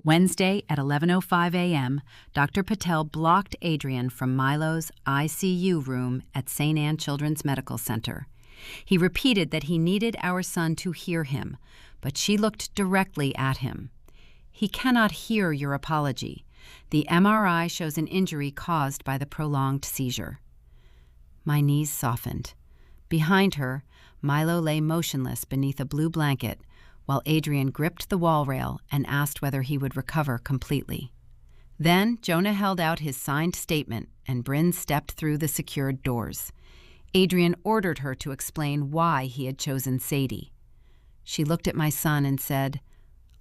Wednesday at 11:05 a.m., Dr. Patel blocked Adrian from Milo's ICU room at St. Anne Children's Medical Center. He repeated that he needed our son to hear him, but she looked directly at him. "He cannot hear your apology. The MRI shows an injury caused by the prolonged seizure." My knees softened. Behind her, Milo lay motionless beneath a blue blanket, while Adrian gripped the wall rail and asked whether he would recover completely. Then Jonah held out his signed statement, and Bryn stepped through the secured doors. Adrian ordered her to explain why he had chosen Sadie. She looked at my son and said,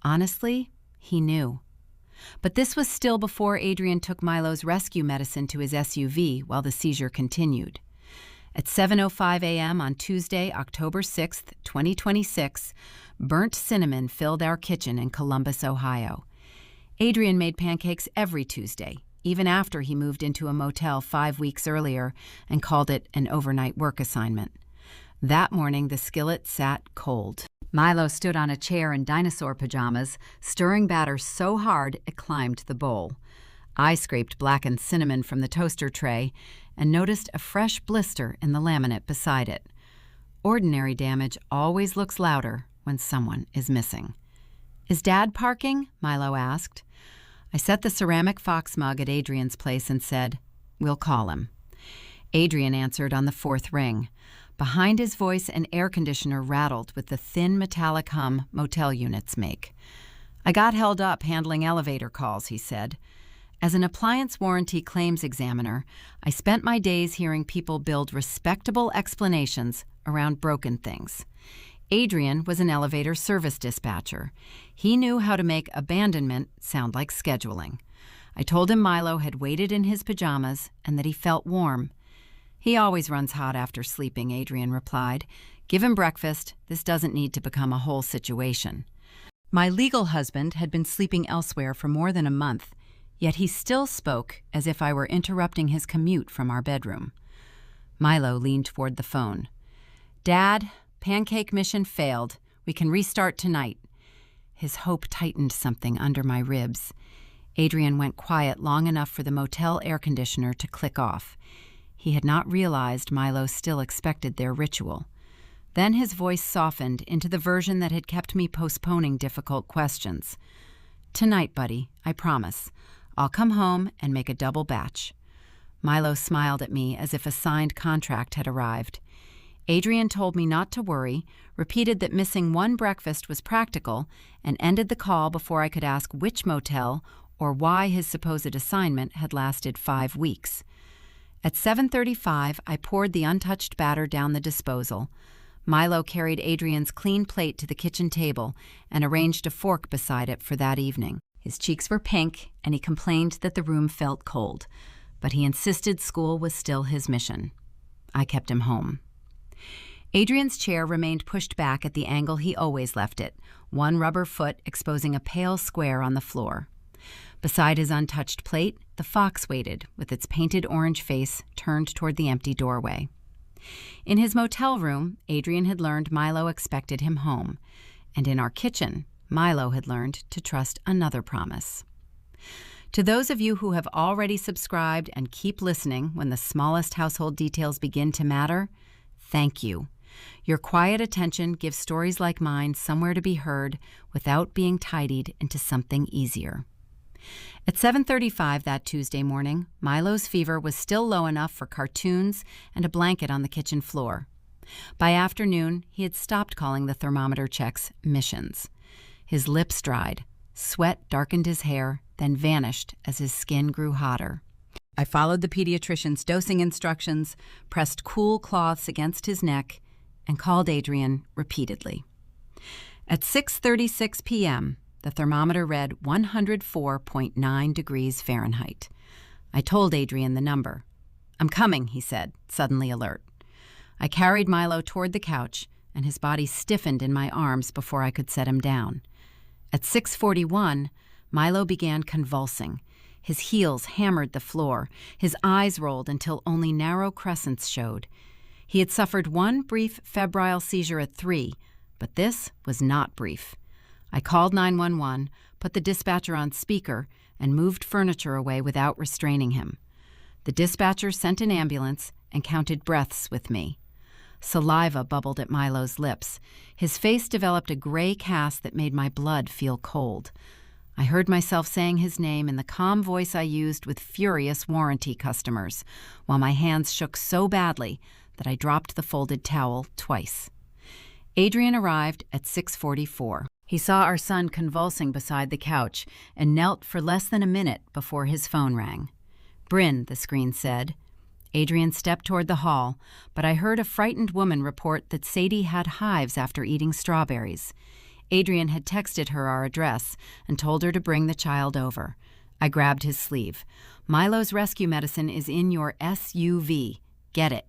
"Honestly, he knew." But this was still before Adrian took Milo's rescue medicine to his SUV while the seizure continued. At 7:05 a.m. on Tuesday, October 6, 2026, burnt cinnamon filled our kitchen in Columbus, Ohio. Adrian made pancakes every Tuesday, even after he moved into a motel 5 weeks earlier and called it an overnight work assignment. That morning, the skillet sat cold. Milo stood on a chair in dinosaur pajamas, stirring batter so hard it climbed the bowl. I scraped blackened cinnamon from the toaster tray and noticed a fresh blister in the laminate beside it. Ordinary damage always looks louder when someone is missing. "Is Dad parking?" Milo asked. I set the ceramic fox mug at Adrian's place and said, "We'll call him." Adrian answered on the fourth ring. Behind his voice, an air conditioner rattled with the thin metallic hum motel units make. "I got held up handling elevator calls," he said. As an appliance warranty claims examiner, I spent my days hearing people build respectable explanations around broken things. Adrian was an elevator service dispatcher. He knew how to make abandonment sound like scheduling. I told him Milo had waited in his pajamas and that he felt warm. "He always runs hot after sleeping," Adrian replied. "Give him breakfast. This doesn't need to become a whole situation." My legal husband had been sleeping elsewhere for more than a month, yet he still spoke as if I were interrupting his commute from our bedroom. Milo leaned toward the phone. "Dad, pancake mission failed. We can restart tonight." His hope tightened something under my ribs. Adrian went quiet long enough for the motel air conditioner to click off. He had not realized Milo still expected their ritual. Then his voice softened into the version that had kept me postponing difficult questions. "Tonight, buddy, I promise. I'll come home and make a double batch." Milo smiled at me as if a signed contract had arrived. Adrian told me not to worry, repeated that missing one breakfast was practical, and ended the call before I could ask which motel or why his supposed assignment had lasted 5 weeks. At 7:35, I poured the untouched batter down the disposal. Milo carried Adrian's clean plate to the kitchen table and arranged a fork beside it for that evening. His cheeks were pink, and he complained that the room felt cold, but he insisted school was still his mission. I kept him home. Adrian's chair remained pushed back at the angle he always left it, one rubber foot exposing a pale square on the floor. Beside his untouched plate, the fox waited, with its painted orange face turned toward the empty doorway. In his motel room, Adrian had learned Milo expected him home, and in our kitchen, Milo had learned to trust another promise. To those of you who have already subscribed and keep listening when the smallest household details begin to matter, thank you. Your quiet attention gives stories like mine somewhere to be heard without being tidied into something easier. At 7:35 that Tuesday morning, Milo's fever was still low enough for cartoons and a blanket on the kitchen floor. By afternoon, he had stopped calling the thermometer checks missions. His lips dried, sweat darkened his hair, then vanished as his skin grew hotter. I followed the pediatrician's dosing instructions, pressed cool cloths against his neck, and called Adrian repeatedly. At 6:36 p.m., the thermometer read 104.9 degrees Fahrenheit. I told Adrian the number. "I'm coming," he said, suddenly alert. I carried Milo toward the couch, and his body stiffened in my arms before I could set him down. At 6:41, Milo began convulsing. His heels hammered the floor. His eyes rolled until only narrow crescents showed. He had suffered one brief febrile seizure at 3, but this was not brief. I called 911, put the dispatcher on speaker, and moved furniture away without restraining him. The dispatcher sent an ambulance and counted breaths with me. Saliva bubbled at Milo's lips. His face developed a gray cast that made my blood feel cold. I heard myself saying his name in the calm voice I used with furious warranty customers, while my hands shook so badly that I dropped the folded towel twice. Adrian arrived at 6:44. He saw our son convulsing beside the couch and knelt for less than a minute before his phone rang. "Bryn," the screen said. Adrian stepped toward the hall, but I heard a frightened woman report that Sadie had hives after eating strawberries. Adrian had texted her our address and told her to bring the child over. I grabbed his sleeve. "Milo's rescue medicine is in your SUV. Get it."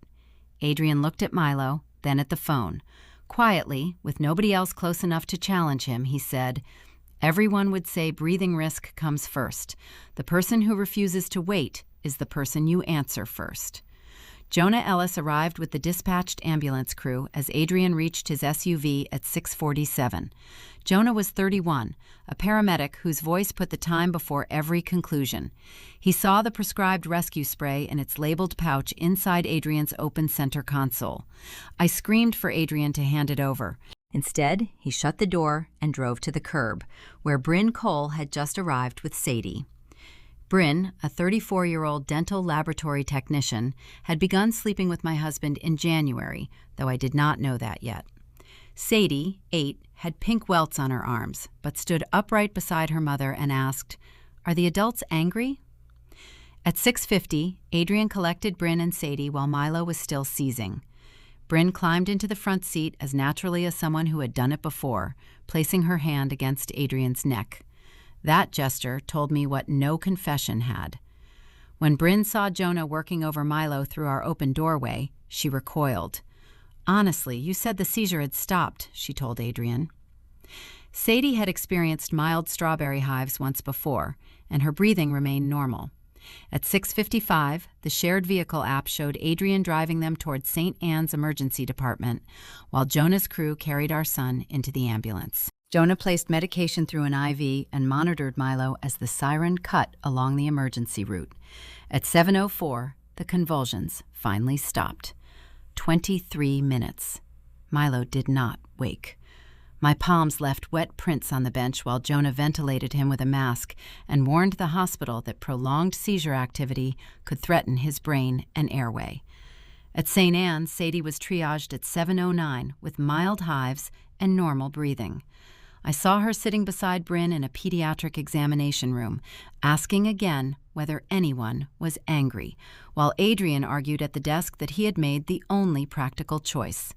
Adrian looked at Milo, then at the phone. Quietly, with nobody else close enough to challenge him, he said, "Everyone would say breathing risk comes first. The person who refuses to wait is the person you answer first." Jonah Ellis arrived with the dispatched ambulance crew as Adrian reached his SUV at 6:47. Jonah was 31, a paramedic whose voice put the time before every conclusion. He saw the prescribed rescue spray in its labeled pouch inside Adrian's open center console. I screamed for Adrian to hand it over. Instead, he shut the door and drove to the curb, where Bryn Cole had just arrived with Sadie. Bryn, a 34-year-old dental laboratory technician, had begun sleeping with my husband in January, though I did not know that yet. Sadie, 8, had pink welts on her arms, but stood upright beside her mother and asked, "Are the adults angry?" At 6:50, Adrian collected Bryn and Sadie while Milo was still seizing. Bryn climbed into the front seat as naturally as someone who had done it before, placing her hand against Adrian's neck. That gesture told me what no confession had. When Bryn saw Jonah working over Milo through our open doorway, she recoiled. "Honestly, you said the seizure had stopped," she told Adrian. Sadie had experienced mild strawberry hives once before, and her breathing remained normal. At 6:55, the shared vehicle app showed Adrian driving them toward St. Anne's emergency department, while Jonah's crew carried our son into the ambulance. Jonah placed medication through an IV and monitored Milo as the siren cut along the emergency route. At 7:04, the convulsions finally stopped. 23 minutes. Milo did not wake. My palms left wet prints on the bench while Jonah ventilated him with a mask and warned the hospital that prolonged seizure activity could threaten his brain and airway. At St. Anne's, Sadie was triaged at 7:09 with mild hives and normal breathing. I saw her sitting beside Bryn in a pediatric examination room, asking again whether anyone was angry, while Adrian argued at the desk that he had made the only practical choice.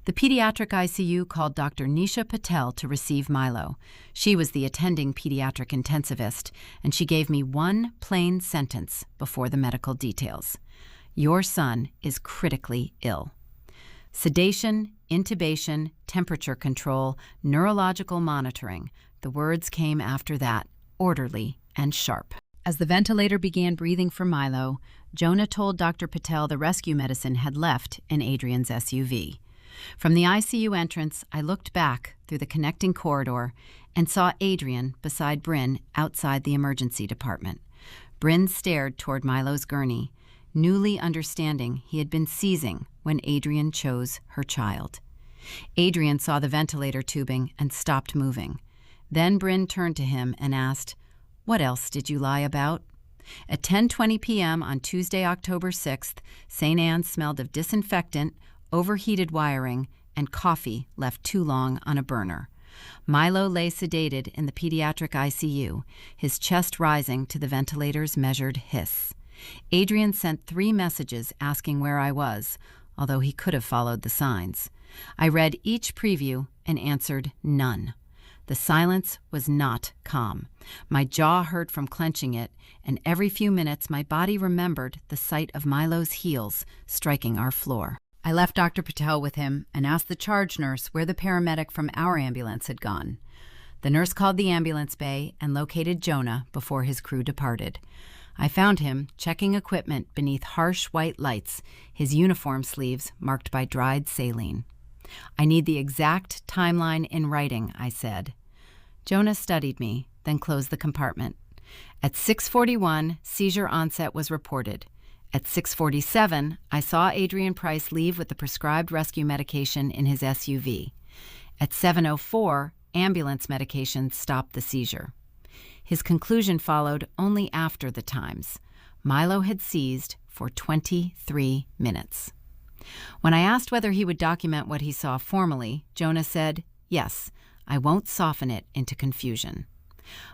The pediatric ICU called Dr. Nisha Patel to receive Milo. She was the attending pediatric intensivist, and she gave me one plain sentence before the medical details. "Your son is critically ill." Sedation, intubation, temperature control, neurological monitoring. The words came after that, orderly and sharp. As the ventilator began breathing for Milo, Jonah told Dr. Patel the rescue medicine had left in Adrian's SUV. From the ICU entrance, I looked back through the connecting corridor and saw Adrian beside Bryn outside the emergency department. Bryn stared toward Milo's gurney, newly understanding he had been seizing when Adrian chose her child. Adrian saw the ventilator tubing and stopped moving. Then Bryn turned to him and asked, "What else did you lie about?" At 10:20 p.m. on Tuesday, October 6th, St. Anne's smelled of disinfectant, overheated wiring, and coffee left too long on a burner. Milo lay sedated in the pediatric ICU, his chest rising to the ventilator's measured hiss. Adrian sent 3 messages asking where I was, although he could have followed the signs. I read each preview and answered none. The silence was not calm. My jaw hurt from clenching it, and every few minutes my body remembered the sight of Milo's heels striking our floor. I left Dr. Patel with him and asked the charge nurse where the paramedic from our ambulance had gone. The nurse called the ambulance bay and located Jonah before his crew departed. I found him checking equipment beneath harsh white lights, his uniform sleeves marked by dried saline. "I need the exact timeline in writing," I said. Jonah studied me, then closed the compartment. At 6:41, seizure onset was reported. At 6:47, I saw Adrian Price leave with the prescribed rescue medication in his SUV. At 7:04, ambulance medication stopped the seizure. His conclusion followed only after the times. Milo had seized for 23 minutes. When I asked whether he would document what he saw formally, Jonah said, "Yes, I won't soften it into confusion."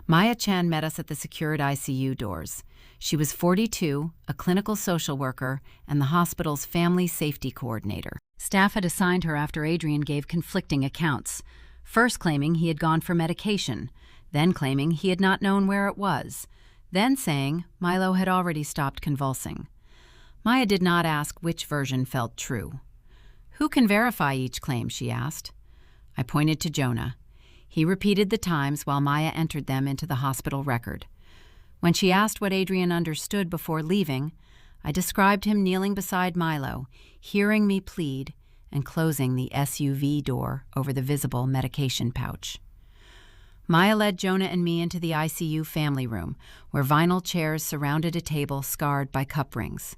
Maya Chan met us at the secured ICU doors. She was 42, a clinical social worker, and the hospital's family safety coordinator. Staff had assigned her after Adrian gave conflicting accounts, first claiming he had gone for medication, then claiming he had not known where it was, then saying Milo had already stopped convulsing. Maya did not ask which version felt true. "Who can verify each claim?" she asked. I pointed to Jonah. He repeated the times while Maya entered them into the hospital record. When she asked what Adrian understood before leaving, I described him kneeling beside Milo, hearing me plead, and closing the SUV door over the visible medication pouch. Maya led Jonah and me into the ICU family room, where vinyl chairs surrounded a table scarred by cup rings.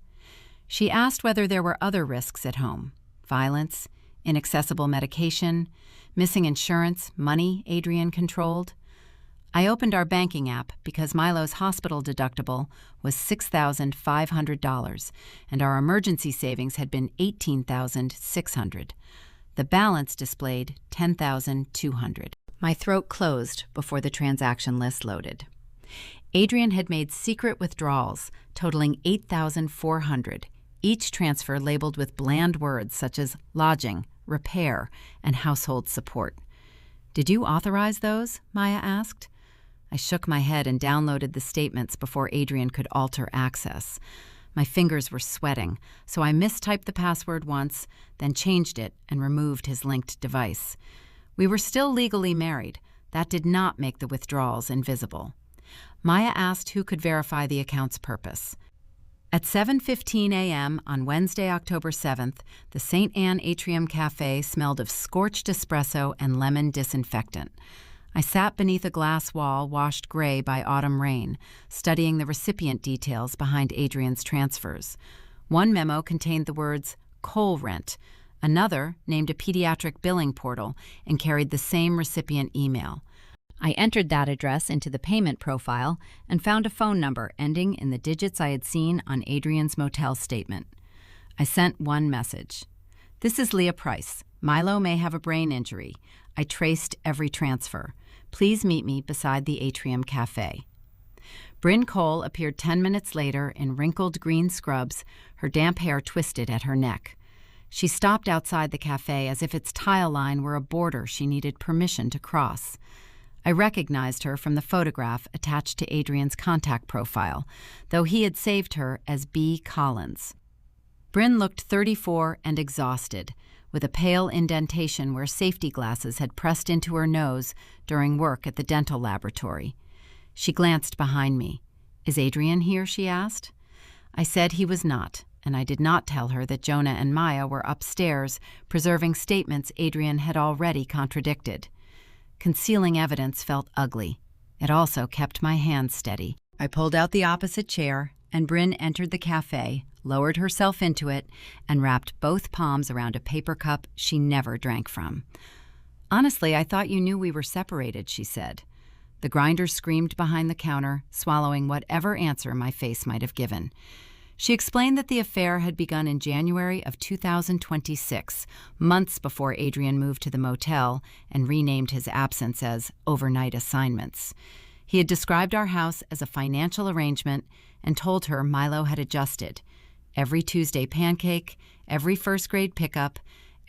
She asked whether there were other risks at home: violence, inaccessible medication, missing insurance, money Adrian controlled. I opened our banking app because Milo's hospital deductible was $6,500 and our emergency savings had been $18,600. The balance displayed $10,200. My throat closed before the transaction list loaded. Adrian had made secret withdrawals totaling $8,400, each transfer labeled with bland words such as lodging, repair, and household support. "Did you authorize those?" Maya asked. I shook my head and downloaded the statements before Adrian could alter access. My fingers were sweating, so I mistyped the password once, then changed it and removed his linked device. We were still legally married. That did not make the withdrawals invisible. Maya asked who could verify the account's purpose. At 7:15 a.m. on Wednesday, October 7th, the St. Anne Atrium Cafe smelled of scorched espresso and lemon disinfectant. I sat beneath a glass wall washed gray by autumn rain, studying the recipient details behind Adrian's transfers. One memo contained the words coal rent. Another named a pediatric billing portal and carried the same recipient email. I entered that address into the payment profile and found a phone number ending in the digits I had seen on Adrian's motel statement. I sent one message. "This is Leah Price. Milo may have a brain injury. I traced every transfer. Please meet me beside the Atrium Cafe." Bryn Cole appeared 10 minutes later in wrinkled green scrubs, her damp hair twisted at her neck. She stopped outside the cafe as if its tile line were a border she needed permission to cross. I recognized her from the photograph attached to Adrian's contact profile, though he had saved her as B. Collins. Bryn looked 34 and exhausted, with a pale indentation where safety glasses had pressed into her nose during work at the dental laboratory. She glanced behind me. "Is Adrian here?" she asked. I said he was not, and I did not tell her that Jonah and Maya were upstairs preserving statements Adrian had already contradicted. Concealing evidence felt ugly. It also kept my hands steady. I pulled out the opposite chair, and Bryn entered the cafe, lowered herself into it, and wrapped both palms around a paper cup she never drank from. "Honestly, I thought you knew we were separated," she said. The grinder screamed behind the counter, swallowing whatever answer my face might have given. She explained that the affair had begun in January of 2026, months before Adrian moved to the motel and renamed his absence as overnight assignments. He had described our house as a financial arrangement and told her Milo had adjusted. Every Tuesday pancake, every first-grade pickup,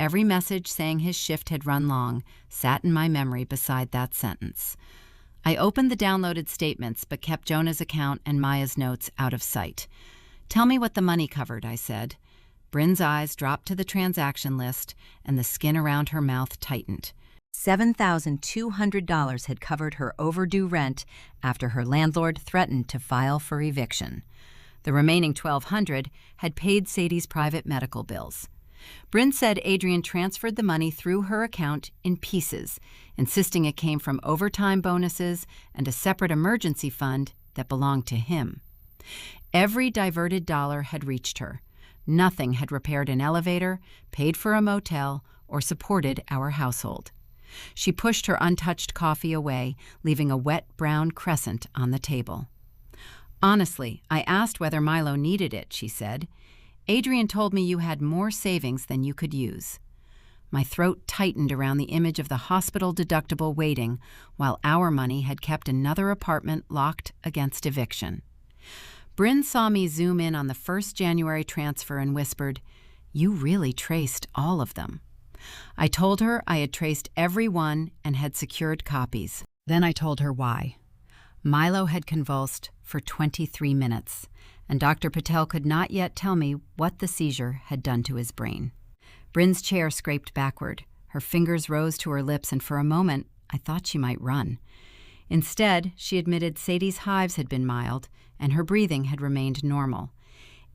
every message saying his shift had run long sat in my memory beside that sentence. I opened the downloaded statements but kept Jonah's account and Maya's notes out of sight. "Tell me what the money covered," I said. Bryn's eyes dropped to the transaction list, and the skin around her mouth tightened. $7,200 had covered her overdue rent after her landlord threatened to file for eviction. The remaining $1,200 had paid Sadie's private medical bills. Bryn said Adrian transferred the money through her account in pieces, insisting it came from overtime bonuses and a separate emergency fund that belonged to him. Every diverted dollar had reached her. Nothing had repaired an elevator, paid for a motel, or supported our household. She pushed her untouched coffee away, leaving a wet brown crescent on the table. "Honestly, I asked whether Milo needed it," she said. "Adrian told me you had more savings than you could use." My throat tightened around the image of the hospital deductible waiting while our money had kept another apartment locked against eviction. Bryn saw me zoom in on the first January transfer and whispered, "You really traced all of them." I told her I had traced every one and had secured copies. Then I told her why. Milo had convulsed for 23 minutes, and Dr. Patel could not yet tell me what the seizure had done to his brain. Bryn's chair scraped backward. Her fingers rose to her lips, and for a moment, I thought she might run. Instead, she admitted Sadie's hives had been mild, and her breathing had remained normal.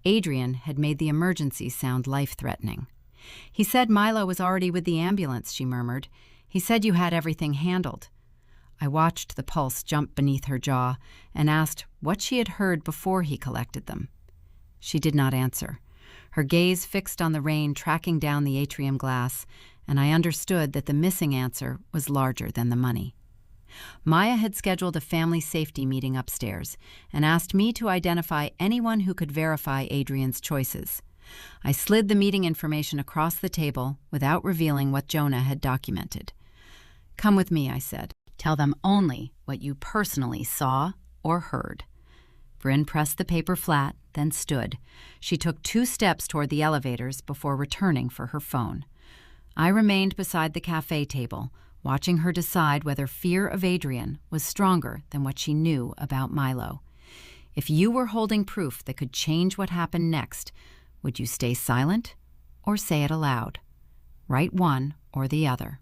Adrian had made the emergency sound life-threatening. "He said Milo was already with the ambulance," she murmured. "He said you had everything handled." I watched the pulse jump beneath her jaw and asked what she had heard before he collected them. She did not answer, her gaze fixed on the rain tracking down the atrium glass, and I understood that the missing answer was larger than the money. Maya had scheduled a family safety meeting upstairs and asked me to identify anyone who could verify Adrian's choices. I slid the meeting information across the table without revealing what Jonah had documented. "Come with me," I said. "Tell them only what you personally saw or heard." Bryn pressed the paper flat, then stood. She took 2 steps toward the elevators before returning for her phone. I remained beside the cafe table, watching her decide whether fear of Adrian was stronger than what she knew about Milo. If you were holding proof that could change what happened next, would you stay silent or say it aloud? Write one or the other.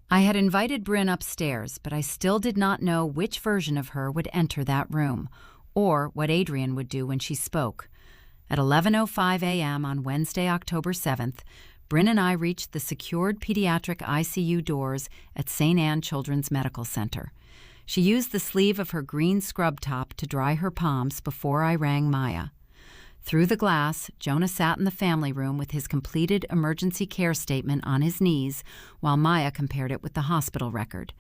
I had invited Bryn upstairs, but I still did not know which version of her would enter that room, or what Adrian would do when she spoke. At 11:05 a.m. on Wednesday, October 7th, Bryn and I reached the secured pediatric ICU doors at St. Anne Children's Medical Center. She used the sleeve of her green scrub top to dry her palms before I rang Maya. Through the glass, Jonah sat in the family room with his completed emergency care statement on his knees while Maya compared it with the hospital record.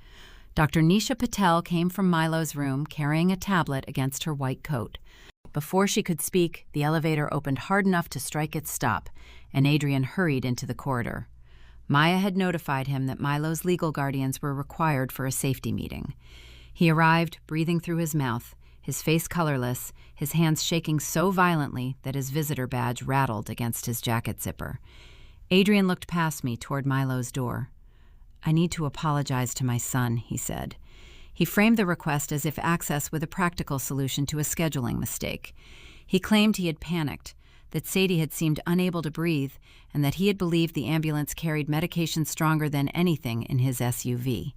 Dr. Nisha Patel came from Milo's room carrying a tablet against her white coat. Before she could speak, the elevator opened hard enough to strike its stop, and Adrian hurried into the corridor. Maya had notified him that Milo's legal guardians were required for a safety meeting. He arrived, breathing through his mouth, his face colorless, his hands shaking so violently that his visitor badge rattled against his jacket zipper. Adrian looked past me toward Milo's door. "I need to apologize to my son," he said. He framed the request as if access with a practical solution to a scheduling mistake. He claimed he had panicked, that Sadie had seemed unable to breathe, and that he had believed the ambulance carried medication stronger than anything in his SUV.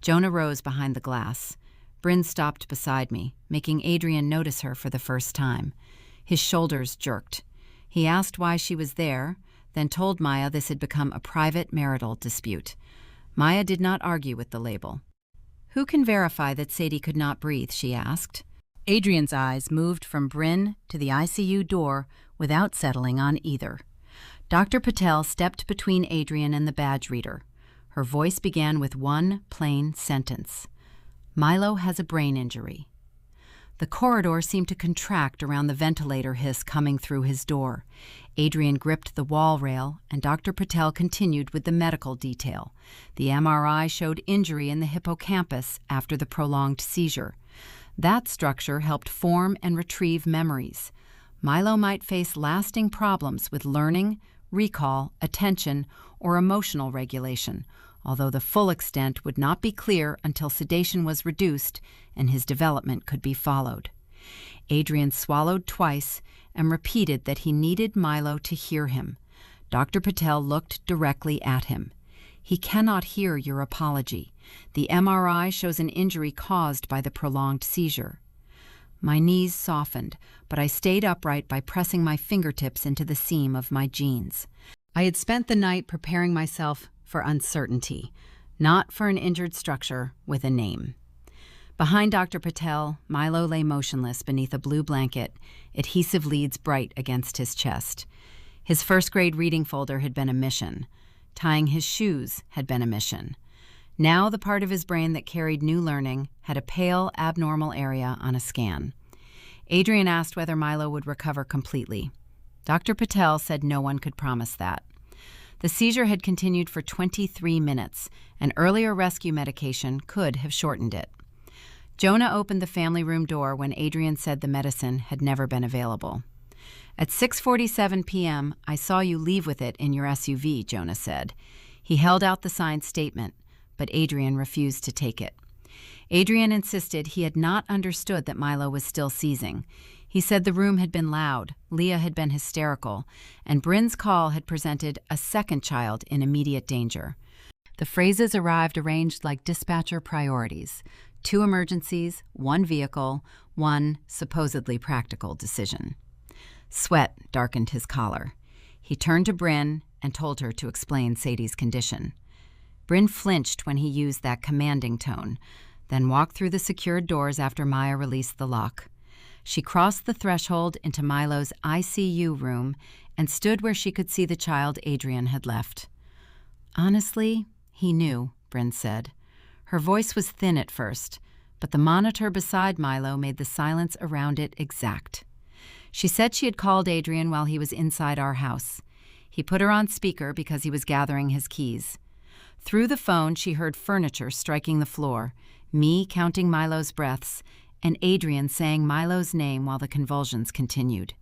Jonah rose behind the glass. Bryn stopped beside me, making Adrian notice her for the first time. His shoulders jerked. He asked why she was there, then told Maya this had become a private marital dispute. Maya did not argue with the label. "Who can verify that Sadie could not breathe?" she asked. Adrian's eyes moved from Bryn to the ICU door without settling on either. Dr. Patel stepped between Adrian and the badge reader. Her voice began with one plain sentence. "Milo has a brain injury." The corridor seemed to contract around the ventilator hiss coming through his door. Adrian gripped the wall rail, and Dr. Patel continued with the medical detail. The MRI showed injury in the hippocampus after the prolonged seizure. That structure helped form and retrieve memories. Milo might face lasting problems with learning, recall, attention, or emotional regulation, although the full extent would not be clear until sedation was reduced and his development could be followed. Adrian swallowed twice and repeated that he needed Milo to hear him. Dr. Patel looked directly at him. "He cannot hear your apology. The MRI shows an injury caused by the prolonged seizure." My knees softened, but I stayed upright by pressing my fingertips into the seam of my jeans. I had spent the night preparing myself for uncertainty, not for an injured structure with a name. Behind Dr. Patel, Milo lay motionless beneath a blue blanket, adhesive leads bright against his chest. His first-grade reading folder had been a mission. Tying his shoes had been a mission. Now the part of his brain that carried new learning had a pale, abnormal area on a scan. Adrian asked whether Milo would recover completely. Dr. Patel said no one could promise that. The seizure had continued for 23 minutes, and earlier rescue medication could have shortened it. Jonah opened the family room door when Adrian said the medicine had never been available. At 6:47 p.m., I saw you leave with it in your SUV, Jonah said. He held out the signed statement, but Adrian refused to take it. Adrian insisted he had not understood that Milo was still seizing. He said the room had been loud, Leah had been hysterical, and Bryn's call had presented a second child in immediate danger. The phrases arrived arranged like dispatcher priorities: 2 emergencies, 1 vehicle, 1 supposedly practical decision. Sweat darkened his collar. He turned to Bryn and told her to explain Sadie's condition. Bryn flinched when he used that commanding tone, then walked through the secured doors after Maya released the lock. She crossed the threshold into Milo's ICU room and stood where she could see the child Adrian had left. Honestly, he knew, Bryn said. Her voice was thin at first, but the monitor beside Milo made the silence around it exact. She said she had called Adrian while he was inside our house. He put her on speaker because he was gathering his keys. Through the phone, she heard furniture striking the floor, me counting Milo's breaths, and Adrian saying Milo's name while the convulsions continued.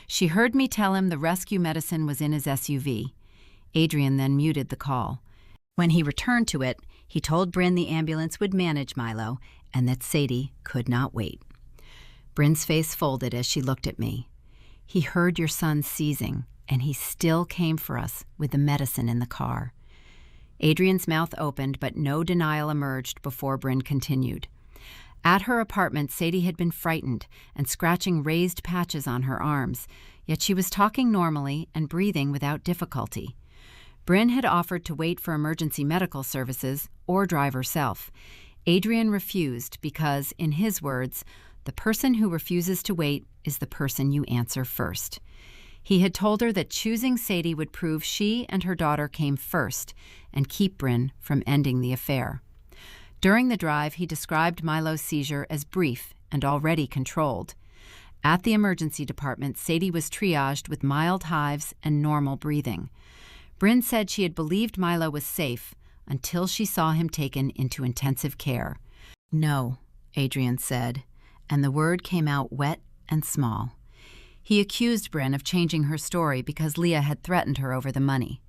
She heard me tell him the rescue medicine was in his SUV. Adrian then muted the call. When he returned to it, he told Bryn the ambulance would manage Milo and that Sadie could not wait. Bryn's face folded as she looked at me. He heard your son seizing, and he still came for us with the medicine in the car. Adrian's mouth opened, but no denial emerged before Bryn continued. At her apartment, Sadie had been frightened and scratching raised patches on her arms, yet she was talking normally and breathing without difficulty. Bryn had offered to wait for emergency medical services or drive herself. Adrian refused because, in his words, the person who refuses to wait is the person you answer first. He had told her that choosing Sadie would prove she and her daughter came first and keep Bryn from ending the affair. During the drive, he described Milo's seizure as brief and already controlled. At the emergency department, Sadie was triaged with mild hives and normal breathing. Bryn said she had believed Milo was safe until she saw him taken into intensive care. No, Adrian said, and the word came out wet and small. He accused Bryn of changing her story because Leah had threatened her over the money.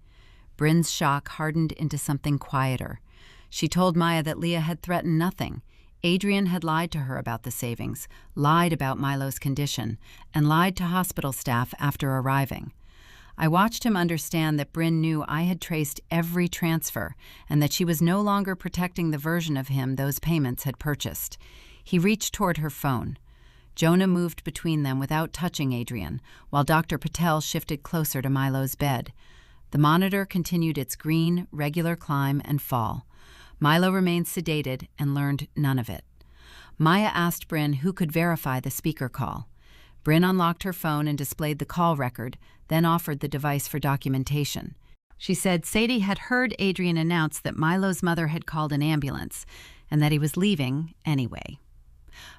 Bryn's shock hardened into something quieter. She told Maya that Leah had threatened nothing. Adrian had lied to her about the savings, lied about Milo's condition, and lied to hospital staff after arriving. I watched him understand that Bryn knew I had traced every transfer and that she was no longer protecting the version of him those payments had purchased. He reached toward her phone. Jonah moved between them without touching Adrian, while Dr. Patel shifted closer to Milo's bed. The monitor continued its green, regular climb and fall. Milo remained sedated and learned none of it. Maya asked Bryn who could verify the speaker call. Bryn unlocked her phone and displayed the call record, then offered the device for documentation. She said Sadie had heard Adrian announce that Milo's mother had called an ambulance and that he was leaving anyway.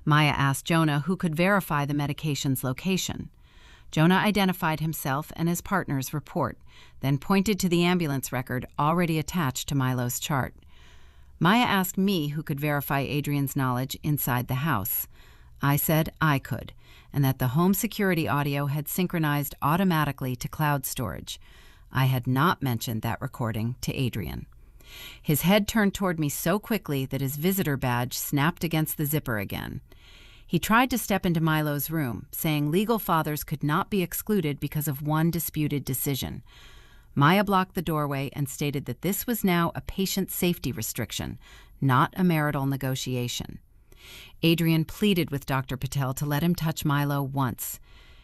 Maya asked Jonah who could verify the medication's location. Jonah identified himself and his partner's report, then pointed to the ambulance record already attached to Milo's chart. Maya asked me who could verify Adrian's knowledge inside the house. I said I could, and that the home security audio had synchronized automatically to cloud storage. I had not mentioned that recording to Adrian. His head turned toward me so quickly that his visitor badge snapped against the zipper again. He tried to step into Milo's room, saying legal fathers could not be excluded because of one disputed decision. Maya blocked the doorway and stated that this was now a patient safety restriction, not a marital negotiation. Adrian pleaded with Dr. Patel to let him touch Milo once.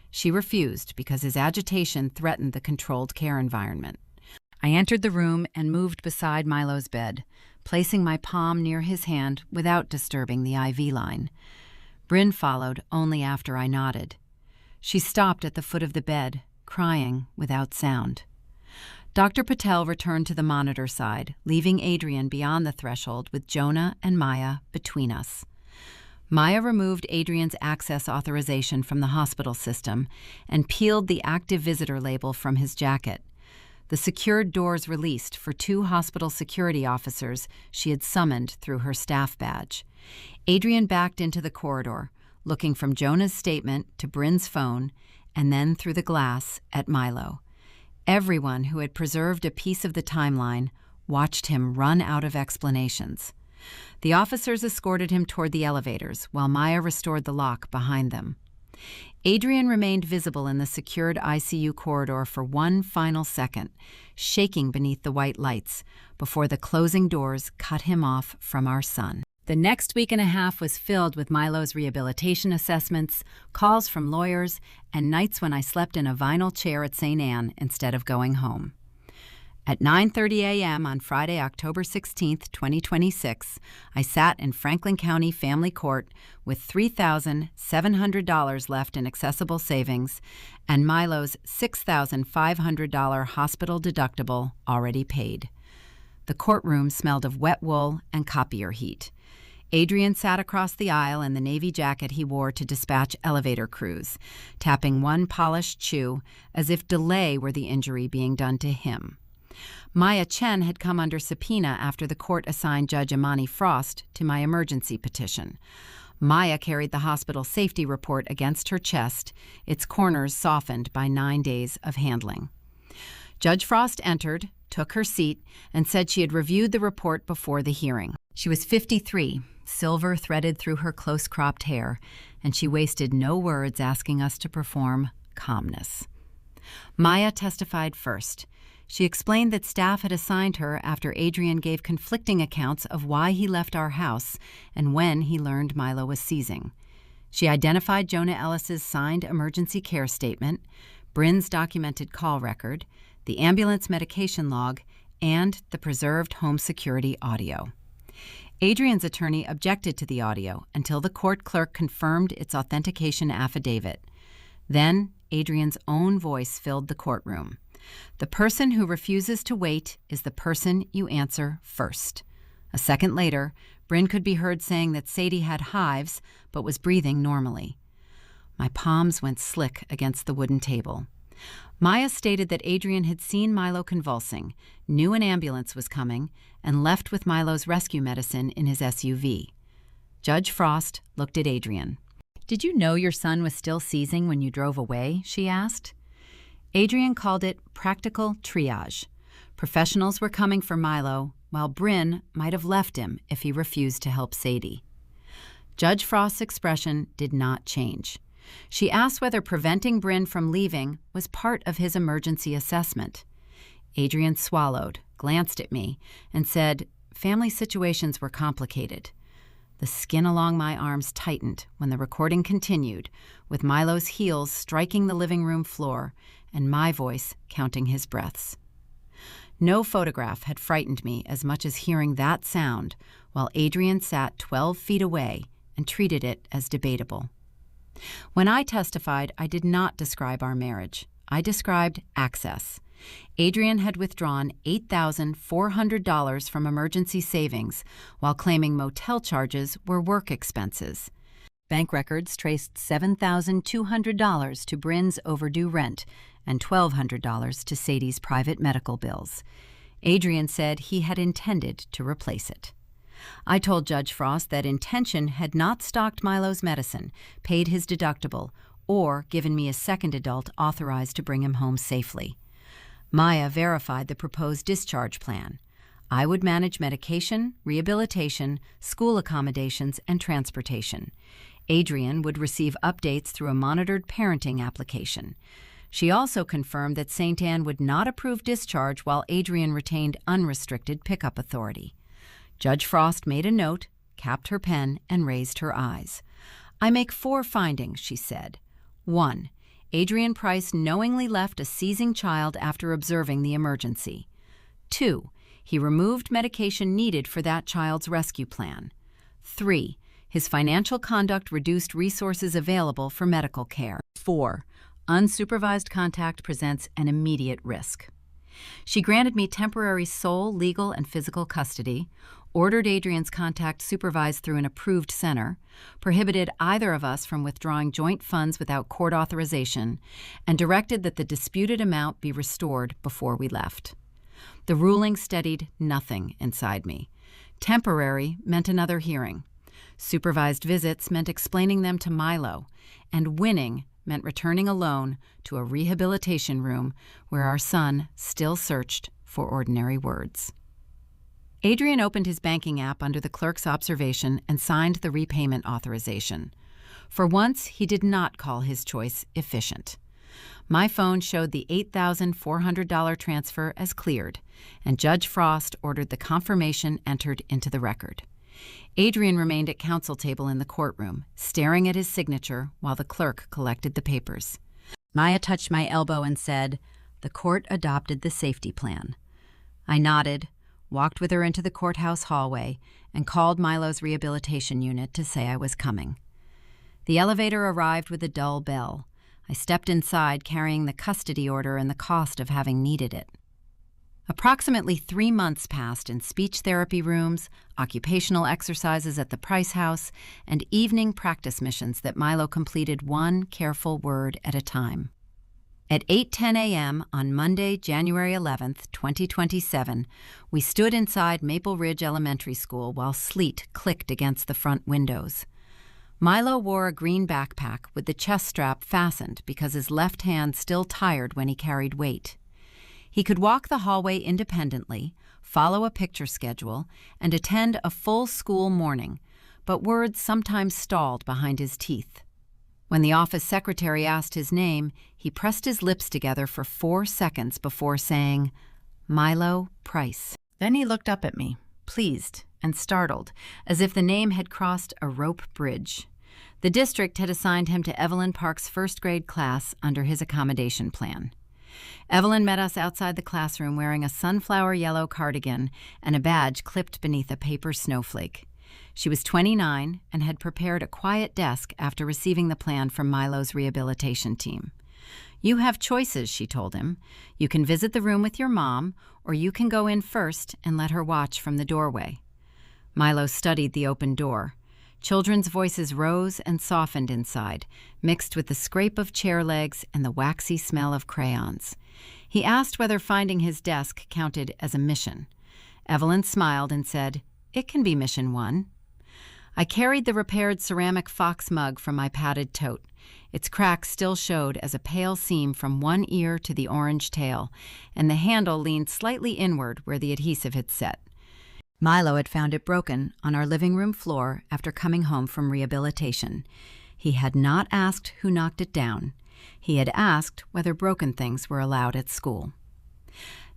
She refused because his agitation threatened the controlled care environment. I entered the room and moved beside Milo's bed, placing my palm near his hand without disturbing the IV line. Bryn followed only after I nodded. She stopped at the foot of the bed, crying without sound. Dr. Patel returned to the monitor side, leaving Adrian beyond the threshold with Jonah and Maya between us. Maya removed Adrian's access authorization from the hospital system and peeled the active visitor label from his jacket. The secured doors released for 2 hospital security officers she had summoned through her staff badge. Adrian backed into the corridor, looking from Jonah's statement to Bryn's phone, and then through the glass at Milo. Everyone who had preserved a piece of the timeline watched him run out of explanations. The officers escorted him toward the elevators, while Maya restored the lock behind them. Adrian remained visible in the secured ICU corridor for one final second, shaking beneath the white lights, before the closing doors cut him off from our son. The next week and a half was filled with Milo's rehabilitation assessments, calls from lawyers, and nights when I slept in a vinyl chair at St. Anne instead of going home. At 9:30 a.m. on Friday, October 16, 2026, I sat in Franklin County Family Court with $3,700 left in accessible savings and Milo's $6,500 hospital deductible already paid. The courtroom smelled of wet wool and copier heat. Adrian sat across the aisle in the navy jacket he wore to dispatch elevator crews, tapping one polished shoe as if delay were the injury being done to him. Maya Chen had come under subpoena after the court assigned Judge Imani Frost to my emergency petition. Maya carried the hospital safety report against her chest, its corners softened by 9 days of handling. Judge Frost entered, took her seat, and said she had reviewed the report before the hearing. She was 53, silver threaded through her close-cropped hair, and she wasted no words asking us to perform calmness. Maya testified first. She explained that staff had assigned her after Adrian gave conflicting accounts of why he left our house and when he learned Milo was seizing. She identified Jonah Ellis's signed emergency care statement, Bryn's documented call record, the ambulance medication log, and the preserved home security audio. Adrian's attorney objected to the audio until the court clerk confirmed its authentication affidavit. Then, Adrian's own voice filled the courtroom. The person who refuses to wait is the person you answer first. A second later, Bryn could be heard saying that Sadie had hives but was breathing normally. My palms went slick against the wooden table. Maya stated that Adrian had seen Milo convulsing, knew an ambulance was coming, and left with Milo's rescue medicine in his SUV. Judge Frost looked at Adrian. "Did you know your son was still seizing when you drove away?" she asked. Adrian called it practical triage. Professionals were coming for Milo, while Bryn might have left him if he refused to help Sadie. Judge Frost's expression did not change. She asked whether preventing Bryn from leaving was part of his emergency assessment. Adrian swallowed, glanced at me, and said, "Family situations were complicated." The skin along my arms tightened when the recording continued, with Milo's heels striking the living room floor and my voice counting his breaths. No photograph had frightened me as much as hearing that sound while Adrian sat 12 feet away and treated it as debatable. When I testified, I did not describe our marriage. I described access. Adrian had withdrawn $8,400 from emergency savings while claiming motel charges were work expenses. Bank records traced $7,200 to Bryn's overdue rent and $1,200 to Sadie's private medical bills. Adrian said he had intended to replace it. I told Judge Frost that intention had not stocked Milo's medicine, paid his deductible, or given me a second adult authorized to bring him home safely. Maya verified the proposed discharge plan. I would manage medication, rehabilitation, school accommodations, and transportation. Adrian would receive updates through a monitored parenting application. She also confirmed that St. Anne would not approve discharge while Adrian retained unrestricted pickup authority. Judge Frost made a note, capped her pen, and raised her eyes. "I make 4 findings," she said. 1. Adrian Price knowingly left a seizing child after observing the emergency. 2. He removed medication needed for that child's rescue plan. 3. His financial conduct reduced resources available for medical care. 4. Unsupervised contact presents an immediate risk. She granted me temporary sole, legal, and physical custody, ordered Adrian's contact supervised through an approved center, prohibited either of us from withdrawing joint funds without court authorization, and directed that the disputed amount be restored before we left. The ruling steadied nothing inside me. Temporary meant another hearing. Supervised visits meant explaining them to Milo, and winning meant returning alone to a rehabilitation room where our son still searched for ordinary words. Adrian opened his banking app under the clerk's observation and signed the repayment authorization. For once, he did not call his choice efficient. My phone showed the $8,400 transfer as cleared, and Judge Frost ordered the confirmation entered into the record. Adrian remained at counsel table in the courtroom, staring at his signature while the clerk collected the papers. Maya touched my elbow and said, "The court adopted the safety plan." I nodded, walked with her into the courthouse hallway, and called Milo's rehabilitation unit to say I was coming. The elevator arrived with a dull bell. I stepped inside carrying the custody order and the cost of having needed it. Approximately 3 months passed in speech therapy rooms, occupational exercises at the Price House, and evening practice missions that Milo completed one careful word at a time. At 8:10 a.m. on Monday, January 11th, 2027, we stood inside Maple Ridge Elementary School while sleet clicked against the front windows. Milo wore a green backpack with the chest strap fastened because his left hand still tired when he carried weight. He could walk the hallway independently, follow a picture schedule, and attend a full school morning, but words sometimes stalled behind his teeth. When the office secretary asked his name, he pressed his lips together for 4 seconds before saying, "Milo Price." Then he looked up at me, pleased and startled, as if the name had crossed a rope bridge. The district had assigned him to Evelyn Park's first-grade class under his accommodation plan. Evelyn met us outside the classroom wearing a sunflower yellow cardigan and a badge clipped beneath a paper snowflake. She was 29 and had prepared a quiet desk after receiving the plan from Milo's rehabilitation team. "You have choices," she told him. "You can visit the room with your mom, or you can go in first and let her watch from the doorway." Milo studied the open door. Children's voices rose and softened inside, mixed with the scrape of chair legs and the waxy smell of crayons. He asked whether finding his desk counted as a mission. Evelyn smiled and said, "It can be mission 1. I carried the repaired ceramic fox mug from my padded tote. Its crack still showed as a pale seam from one ear to the orange tail, and the handle leaned slightly inward where the adhesive had set. Milo had found it broken on our living room floor after coming home from rehabilitation. He had not asked who knocked it down. He had asked whether broken things were allowed at school.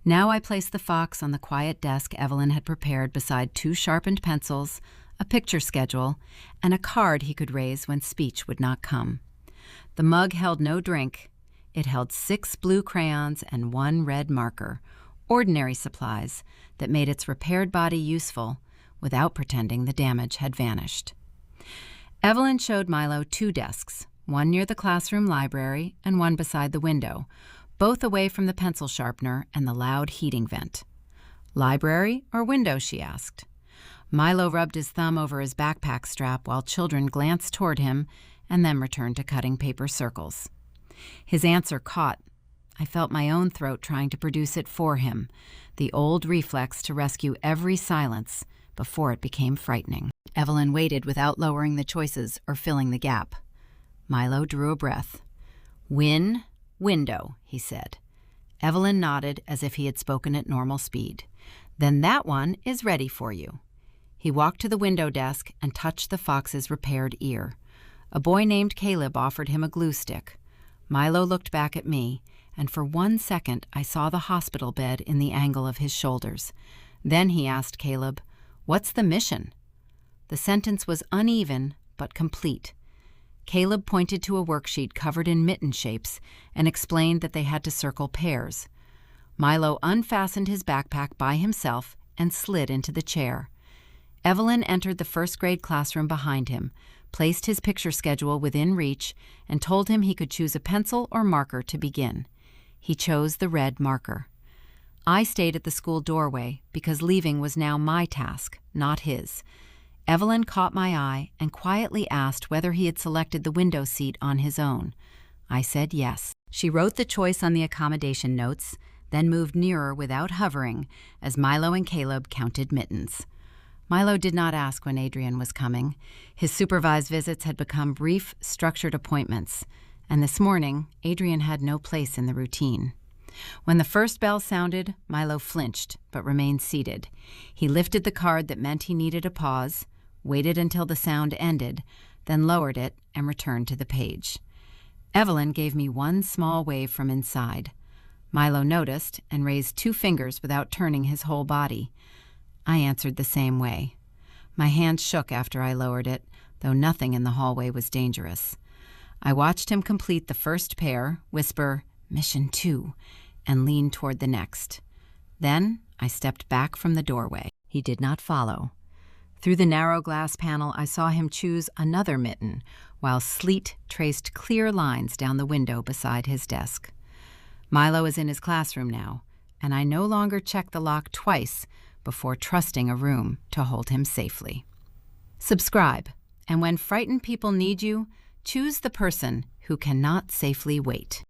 Now I placed the fox on the quiet desk Evelyn had prepared beside 2 sharpened pencils, a picture schedule, and a card he could raise when speech would not come. The mug held no drink. It held 6 blue crayons and 1 red marker, ordinary supplies that made its repaired body useful without pretending the damage had vanished. Evelyn showed Milo 2 desks, one near the classroom library and one beside the window, both away from the pencil sharpener and the loud heating vent. "Library or window?" she asked. Milo rubbed his thumb over his backpack strap while children glanced toward him and then returned to cutting paper circles. His answer caught. I felt my own throat trying to produce it for him, the old reflex to rescue every silence before it became frightening. Evelyn waited without lowering the choices or filling the gap. Milo drew a breath. "Win, window," he said. Evelyn nodded as if he had spoken at normal speed. "Then that one is ready for you." He walked to the window desk and touched the fox's repaired ear. A boy named Caleb offered him a glue stick. Milo looked back at me, and for 1 second I saw the hospital bed in the angle of his shoulders. Then he asked Caleb, "What's the mission?" The sentence was uneven but complete. Caleb pointed to a worksheet covered in mitten shapes and explained that they had to circle pairs. Milo unfastened his backpack by himself and slid into the chair. Evelyn entered the first-grade classroom behind him, placed his picture schedule within reach, and told him he could choose a pencil or marker to begin. He chose the red marker. I stayed at the school doorway because leaving was now my task, not his. Evelyn caught my eye and quietly asked whether he had selected the window seat on his own. I said yes. She wrote the choice on the accommodation notes, then moved nearer without hovering as Milo and Caleb counted mittens. Milo did not ask when Adrian was coming. His supervised visits had become brief, structured appointments, and this morning, Adrian had no place in the routine. When the first bell sounded, Milo flinched, but remained seated. He lifted the card that meant he needed a pause, waited until the sound ended, then lowered it and returned to the page. Evelyn gave me one small wave from inside. Milo noticed and raised 2 fingers without turning his whole body. I answered the same way. My hand shook after I lowered it, though nothing in the hallway was dangerous. I watched him complete the first pair, whisper, "Mission 2," and lean toward the next. Then I stepped back from the doorway. He did not follow. Through the narrow glass panel, I saw him choose another mitten, while sleet traced clear lines down the window beside his desk. Milo is in his classroom now, and I no longer check the lock twice before trusting a room to hold him safely. Subscribe, and when frightened people need you, choose the person who cannot safely wait.